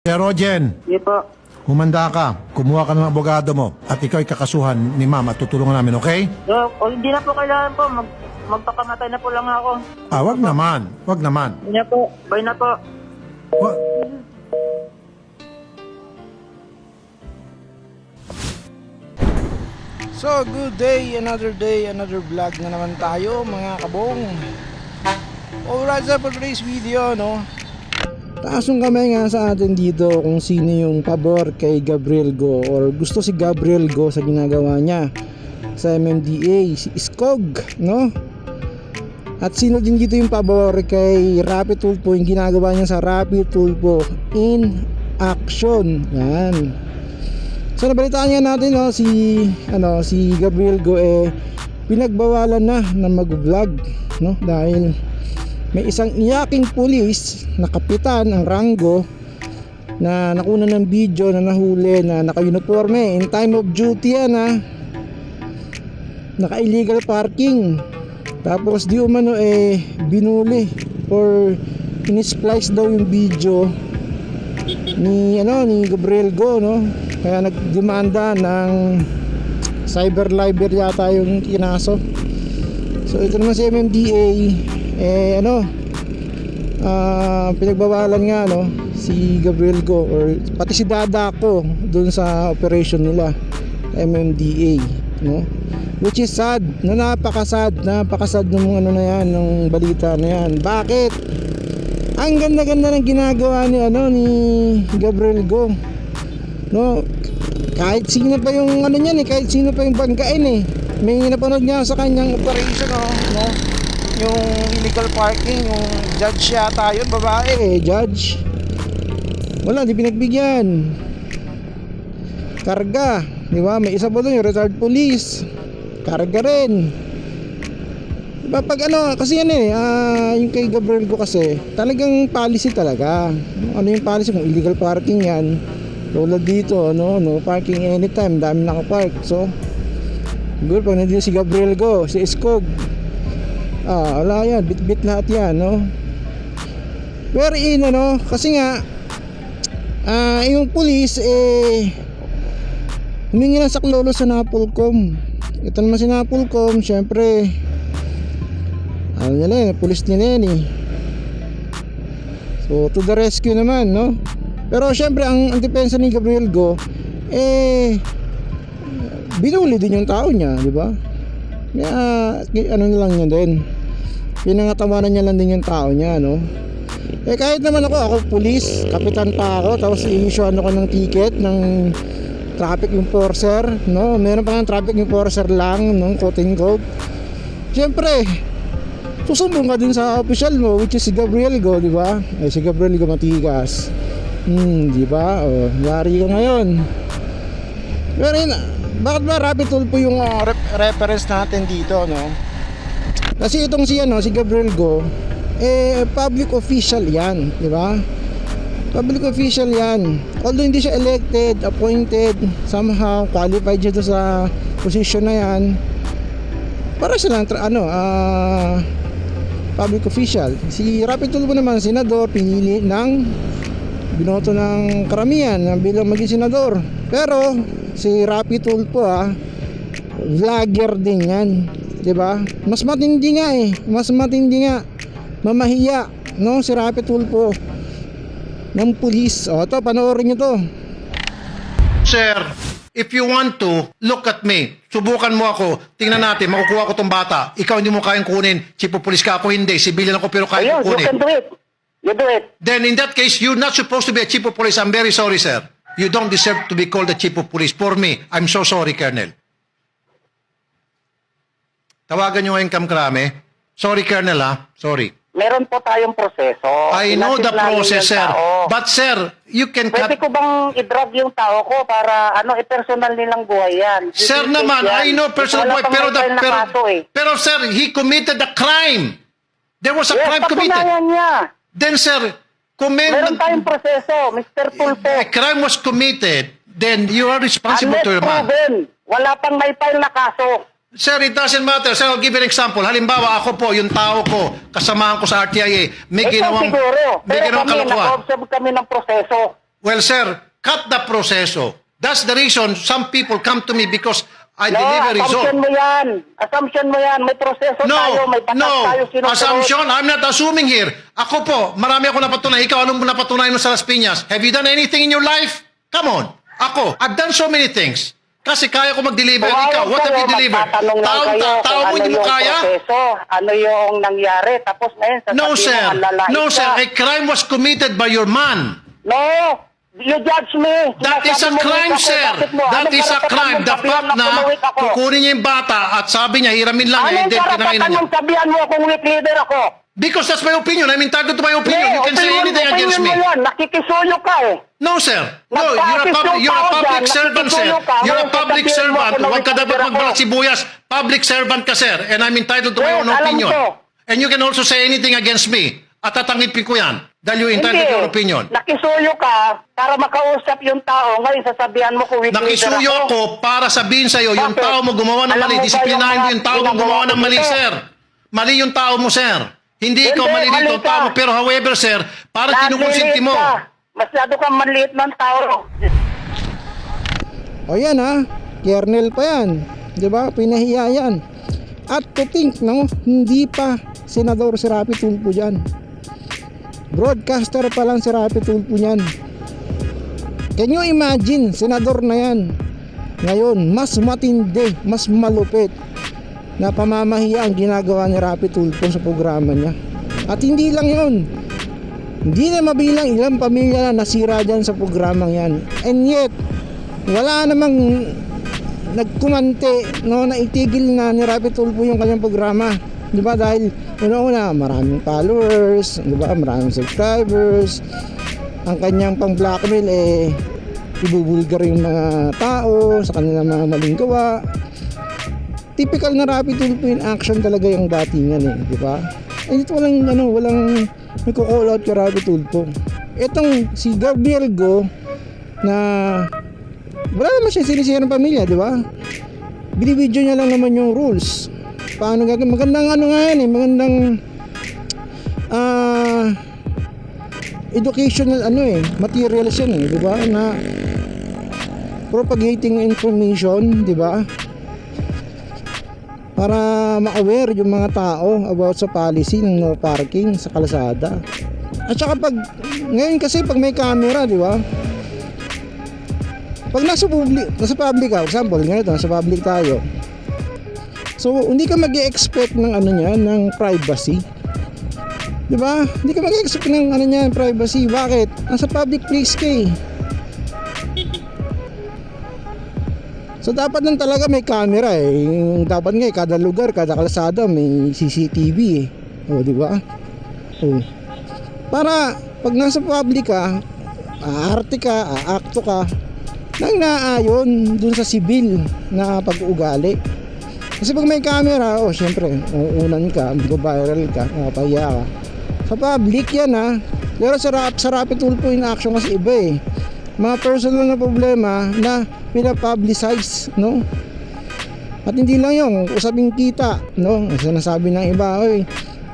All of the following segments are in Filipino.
Sir Rogen, Hindi po. humanda ka. Kumuha ka ng abogado mo at ikaw ay kakasuhan ni ma'am at tutulungan namin, okay? So, hindi na po kailangan po. Magpakamatay na po lang ako. Wag naman. Wag naman. Hindi na po. Bye na po. Wa- So, good day, another vlog na naman tayo mga kabong. Alright, so for today's video, no, taas yung kamay nga sa atin dito kung sino yung pabor kay Gabriel Go or gusto si Gabriel Go sa ginagawa niya sa MMDA, si Iskog, no? At sino din dito yung pabor kay Rapi Tulfo, yung ginagawa niya sa Rapi Tulfo in action. Yan. So nabalitaan nga natin, no, si Gabriel Go pinagbawalan na mag-vlog, no, dahil may isang iyaking pulis na kapitan ang ranggo na nakuna ng video na nahuli na naka-uniforme in time of duty yan, naka-illegal parking, tapos di umano binuli or in-splice daw yung video ni Gabriel Go, no? Kaya nagdemanda ng cyber libel yata yung kinaso. So ito naman si MMDA pinagbawalan nga, no, si Gabriel Go or pati si Dada ko dun sa operation nila MMDA, no? Which is sad, napakasad ng na yan, ng balita na yan. Bakit? Ang ganda-ganda ng ginagawa ni Gabriel Go, no? Kahit sino pa yung kahit sino pa yung bangkain may napanood niya sa kanyang operation, no? Yung illegal parking, yung judge yata yun, babae, judge. Wala, di pinagbigyan. Karga, di ba? May isa pa doon, yung retired police. Karga rin. Diba pag kasi yung kay Gabriel Go kasi, talagang policy talaga. Ano yung policy? Kung illegal parking yan, tulad dito, no parking anytime, dami nakapark. So, siguro pag nandito si Gabriel Go, si Iskog, wala yan, bit lahat yan, no? Pero kasi nga yung police humingi ng saklolo sa Napolcom. Ito naman si Napolcom, syempre police nila yan so to the rescue naman, no? Pero syempre ang depensa ni Gabriel Go binuli din yung tao niya, di ba? Kaya na lang niya din, pinangatawanan niya lang din yung tao niya, no? Kahit naman ako pulis, kapitan pa ako, tapos i-issue ako ng ticket ng traffic enforcer, no? Meron pa ng traffic enforcer lang, no? Quote and quote. Siyempre susumbong ka din sa official mo, which is si Gabriel Go, di ba? Si Gabriel Go matigas, di ba? Yari ka ngayon. Pero bakit ba Rapi Tulfo yung reference natin dito, no? Kasi itong si Gabriel Go public official yan, di ba? Public official yan. Although hindi siya elected, appointed, somehow qualified siya sa position na yan, para silang public official. Si Rapi Tulfo naman, senador, pinili binoto ng karamihan bilang maging senador. Pero si Rapi Tulfo vlogger din yan, di ba? Mas matindi nga mamahiya, no, si Rapi Tulfo ng pulis. Ito, panoorin nyo to. Sir, if you want to, look at me. Subukan mo ako. Tingnan natin, makukuha ko tong bata. Ikaw hindi mo kayang kunin. Chief of police ka, ako hindi. Civilian ako pero kaya Ayun, kunin. you can do it. You do it. Then in that case, you're not supposed to be a chief of police. I'm very sorry, sir. You don't deserve to be called a chief of police. For me, I'm so sorry, Colonel. Tawagan nyo ngayon, Kamkrame. Sorry, Colonel, Sorry. Meron po tayong proseso. I know the Inasin namin process, yung sir. tao. But, sir, you can Pwede ko bang i-drug yung tao ko para personal nilang buhay yan? Sir Details naman, yan. I know personal Wala boy, pang may file na kaso, pero sir, he committed a crime. There was a crime committed. Patunayan niya. Then sir, Meron tayong proseso, Mr. Tulfo. a crime was committed, then you are responsible to Unless your man. proven, wala pang may file na kaso. Sir, it doesn't matter. Sir, I'll give you an example. Halimbawa, ako po, yung tao ko, kasamahan ko sa RTIA, may Ito ginawang, siguro. may Pero ginawang kami, kalokohan. nag-observe kami ng proseso. Well, sir, cut the proseso. That's the reason some people come to me because I deliver result. assumption mo yan. Assumption mo yan. May proseso tayo, may batas tayo sinusunod. Assumption, I'm not assuming here. Ako po, marami ako napatunayan. Ikaw, anong napatunayan mo sa Las Piñas? Have you done anything in your life? Come on. Ako, I've done so many things. Kasi kaya ko mag-deliver. Ikaw, what have you delivered? Tao mo hindi mo kaya? Proseso, ano yung nangyari. Tapos ngayon, sasabihin No, sir. mo, ang lalait No, sir. ka. A crime was committed by your man. No! You judge me. That is a Sinasabi mo crime, weak ako. sir. Bakit mo? That Anong is a karapatan crime. mong The sabihan fact na weak ako? kukunin niya yung bata at sabi niya, hiramin lang niya, Anong hindi pinanginan karapatan niya. mong sabihan mo akong weak leader ako? Because that's my opinion. I'm entitled to my opinion. You can say anything against me. Opinion mo yan. Nakikisuyo ka eh. No, sir. No, you're a public servant, sir. You're a public servant. Huwag ka dapat magbalat sibuyas. Public servant ka, sir. And I'm entitled to my Yes, own alam opinion. ko. And you can also say anything against me. At tatangipin ko yan. Dahil you're entitled to your opinion. Nakisuyo ka para makausap yung tao. Ngayon sasabihan mo kung weak leader Nakisuyo ako. ako para sabihin sa'yo, yung Bakit? tao mo gumawa ng Alam mali. mo ba Disiplinahin mo yung yung tao mo mga gumawa ng mali, ginagawa ko sir. Mali yung tao mo, sir. Hindi ikaw Hindi, mali dito, mali ka. tao mo. Pero however, sir, parang kinukonsinti Naliliit mo. ka. Masyado kang maliit ng tao. O yan ha, kernel pa yan, di ba? Pinahiya yan. At to think, no, hindi pa senador si Rapi Tulfo dyan. Broadcaster pa lang si Rapi Tulfo yan. Can you imagine, senador na yan. Ngayon, mas matindi, mas malupit na pamamahiya ang ginagawa ni Rapi Tulfo sa programa niya. At hindi lang yun, hindi na mabilang ilang pamilya na nasira dyan sa programang yan. And yet, wala namang nagkumante, no, na itigil na ni Rapi Tulfo yung kanyang programa. Di ba? Dahil una-una, maraming followers, di ba? Maraming subscribers. Ang kanyang pang-blackmail ibubulgar yung mga tao sa kanilang mga maling gawa. Typical na Rapi Tulfo in action talaga yung datingan di ba? Eh dito walang nagko-call out kay Rapi Tulfo. Etong si Gabriel Go na wala naman siya sinisira ng pamilya, di ba? Binibidyo niya lang naman yung rules. Paano gagawin? Magandang magandang educational materials yan di ba? Na propagating information, di ba? Para ma-aware yung mga tao about sa policy ng no parking sa kalsada. At saka ngayon kasi pag may camera, di ba? Pag nasa public ka, example, ganito, nasa public tayo. So, hindi ka mag-expect ng ng privacy. 'Di ba? Hindi ka mag-expect ng privacy. Bakit? Nasa public place ka eh. So, dapat lang talaga may camera eh. Dapat nga kada lugar, kada kalsada may CCTV eh. O, 'di ba? O. Para pag nasa public ka, aarte ka, aakto ka, nang naayon dun sa sibil na pag-uugali. Kasi pag may camera, syempre, uunan ka, mag-viral ka, mapahiya ka. Sa public yan Pero sa Rapi Tulfo in action kasi iba eh. Mga personal na problema na pinapublicize, no? At hindi lang yung usaping kita, no? Sinasabi ng iba,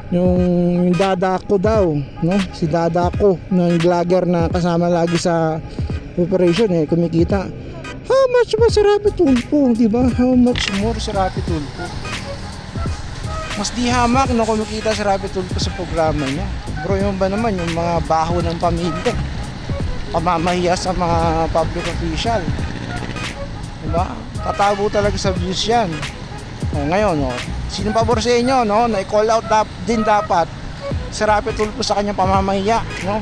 yung Dadako daw, no? Si Dadako, na yung vlogger na kasama lagi sa operation kumikita. How much ba si Rapi Tulfo, di ba? How much more si Rapi Tulfo? Mas di hamak na kumikita si Rapi Tulfo sa programa niya. Bro, yung ba naman yung mga baho ng pamilya, pamamahiya sa mga public official, di ba? Tatago talaga sa views yan. Ngayon, sino pabor sa inyo, no? Na i-call out din dapat si Rapi Tulfo sa kanyang pamamahiya, no?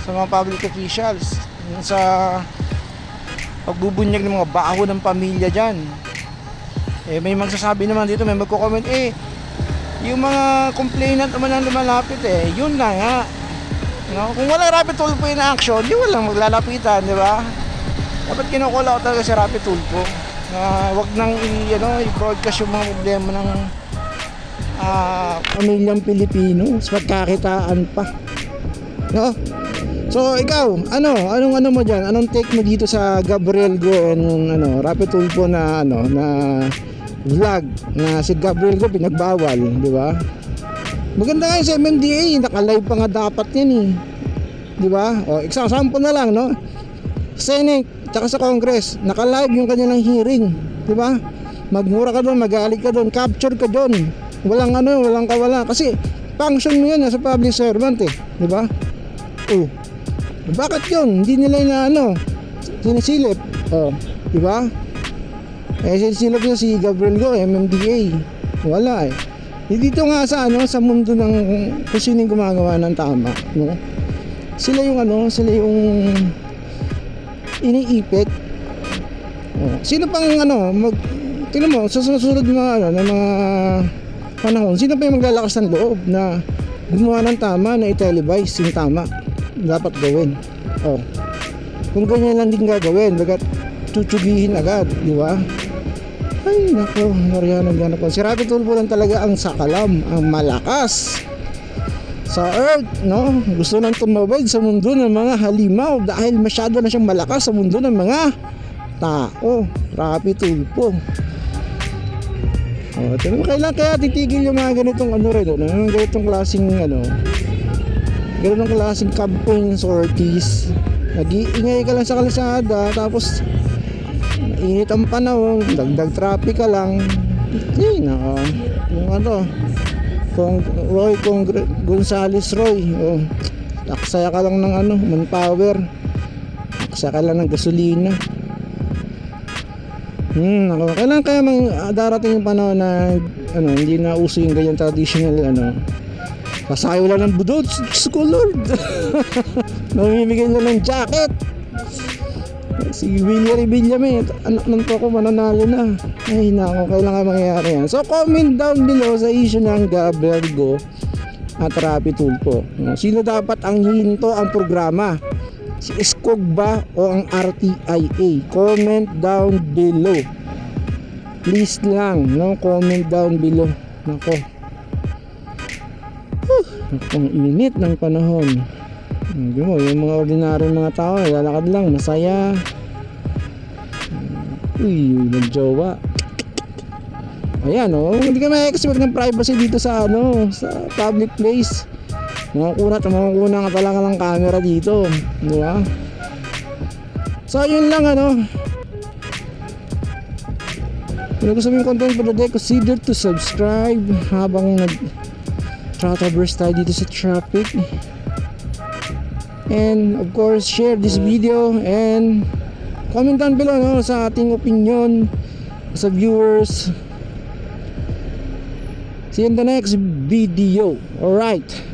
Sa mga public officials, sa pagbubunyag ng mga baho ng pamilya dyan. May magsasabi naman dito, may magko-comment, yung mga complainant naman ang lumalapit yun na nga, no? Kung wala Rapi Tulfo in action, di walang maglalapitan, di ba? Dapat kinukul out talaga si Rapi Tulfo na wag nang i-broadcast yung mga problema ng pamilyang Pilipino sa pagkakitaan pa, no? So ikaw, anong mo diyan? Anong take mo dito sa Gabriel Go and Rapi Tulfo na na vlog na si Gabriel Go pinagbawal, di ba? Maganda nga sa MMDA, naka-live pa nga dapat yan di ba? O example na lang, no? Senate, tsaka sa Congress, naka-live yung kanilang hearing, di ba? Magmura ka doon, magalit ka doon, capture ka doon. Walang walang kawala kasi function mo yun as a public servant eh, di ba? Oh. Bakit yun? Hindi nila sinisilip. Oh, di ba? Sinisilip niya si Gabriel Go, MMDA. Wala eh. Dito nga sa mundo ng kung sino yung gumagawa ng tama, no? Sila yung iniipit. Oh, sino pang tingnan mo sa susunod na mga panahon, sino pa yung maglalakas ng loob na gumawa ng tama na i-televise yung tama dapat gawin. Oh. Kung ganyan lang din gagawin, bagat tutsugihin agad, di ba? Ay, nako, Mariano ganap. Si Rapi Tulfo lang talaga ang sakalam, ang malakas sa earth, no? Gusto nang tumawid sa mundo ng mga halimaw dahil masyado na siyang malakas sa mundo ng mga tao. Rapi Tulfo. Oh, kailan kaya titigil yung mga ganitong ganitong klaseng ganitong klaseng campaign sorties. Nag-iingay ka lang sa kalsada tapos init ang panahon, dagdag traffic ka lang. Nako. Yung Gonzales Roy. Oh. Aksaya ka lang ng manpower. Aksaya ka lang ng gasolina. Kailan kaya darating yung panahon na hindi na uso yung ganyan traditional pasayo lang ng budot, school lord. Namimigay na ng jacket. Si Willie Villame, anak ng Toko mananalo na. Ay nako, kailan kaya mangyayari yan? So comment down below sa issue ng Gabriel Go at Rapi Tulfo. Sino dapat ang hihinto ang programa? Si Iskog ba o ang RTIA? Comment down below. Please lang, comment down below. Nako. Ang init ng panahon. Yung mga ordinaryong mga tao, lalakad lang, masaya. Nagjowa. Ayan, hindi ka ma-expect ng privacy dito sa sa public place. Makukuna ka talaga ng camera dito, di ba? So yun lang kung gusto mo yung content for the day, consider to subscribe habang nag-traverse tayo dito sa traffic. And of course, share this video and comment down below sa ating opinion sa viewers. See you in the next video. Alright.